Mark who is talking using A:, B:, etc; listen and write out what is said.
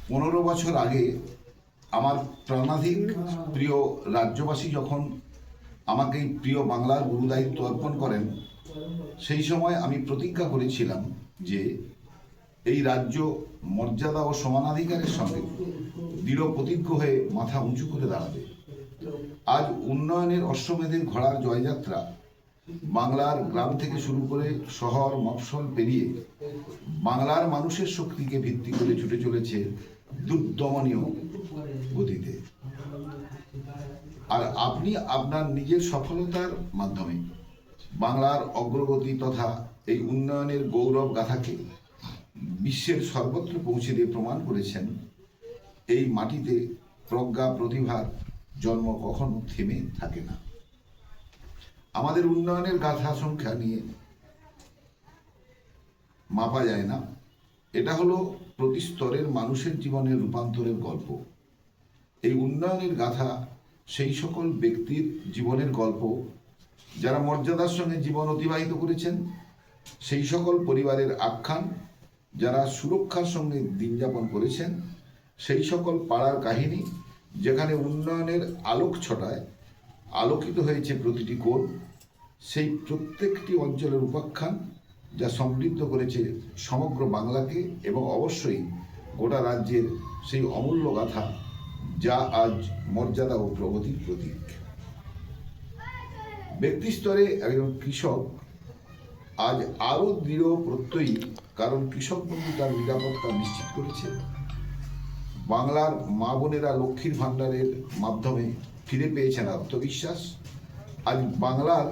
A: 15 বছর আগে আমার প্রাণাধিক প্রিয় রাজ্যবাসী যখন আমাকে এই প্রিয় বাংলার গুরুদায়িত্ব অর্পণ করেন, সেই সময় আমি প্রতিজ্ঞা করেছিলাম যে এই রাজ্য মর্যাদা ও সমানাধিকারের সঙ্গে দৃঢ় প্রতিজ্ঞ হয়ে মাথা উঁচু করে দাঁড়াবে। আজ উন্নয়নের অশ্বমেধের ঘোড়ার জয়যাত্রা বাংলার গ্রাম থেকে শুরু করে শহর মফস্বল পেরিয়ে বাংলার মানুষের শক্তিকে ভিত্তি করে ছুটে চলেছে দুর্দমনীয় গতিতে। আর আপনি আপনার নিজের সফলতার মাধ্যমে বাংলার অগ্রগতি তথা এই উন্নয়নের গৌরব গাথাকে বিশ্বের সর্বত্র পৌঁছে দিয়ে প্রমাণ করেছেন এই মাটিতে প্রজ্ঞা প্রতিভার জন্ম কখনো থেমে থাকে না। আমাদের উন্নয়নের গাথা সংখ্যা নিয়ে মাপা যায় না। এটা হলো প্রতি স্তরের মানুষের জীবনের রূপান্তরের গল্প। এই উন্নয়নের গাথা সেই সকল ব্যক্তির জীবনের গল্প যারা মর্যাদার সঙ্গে জীবন অতিবাহিত করেছেন, সেই সকল পরিবারের আখ্যান যারা সুরক্ষার সঙ্গে দিন যাপন করেছেন, সেই সকল পাড়ার কাহিনী যেখানে উন্নয়নের আলোক ছটায় আলোকিত হয়েছে প্রতিটি কোণ, সেই প্রত্যেকটি অঞ্চলের উপাখ্যান যা সমৃদ্ধ করেছে সমগ্র বাংলাকে এবং অবশ্যই গোটা রাজ্যের সেই অমূল্য গাথা যা আজ মর্যাদা ও প্রগতির প্রতীক। ব্যক্তি স্তরে একজন কৃষক আজ আরও দৃঢ় প্রত্যয়ী, কারণ কৃষক বন্ধু তার নিরাপত্তা নিশ্চিত করেছে। বাংলার মা বোনেরা লক্ষ্মীর ভাণ্ডারের মাধ্যমে ফিরে পেয়েছেন আত্মবিশ্বাস। আজ বাংলার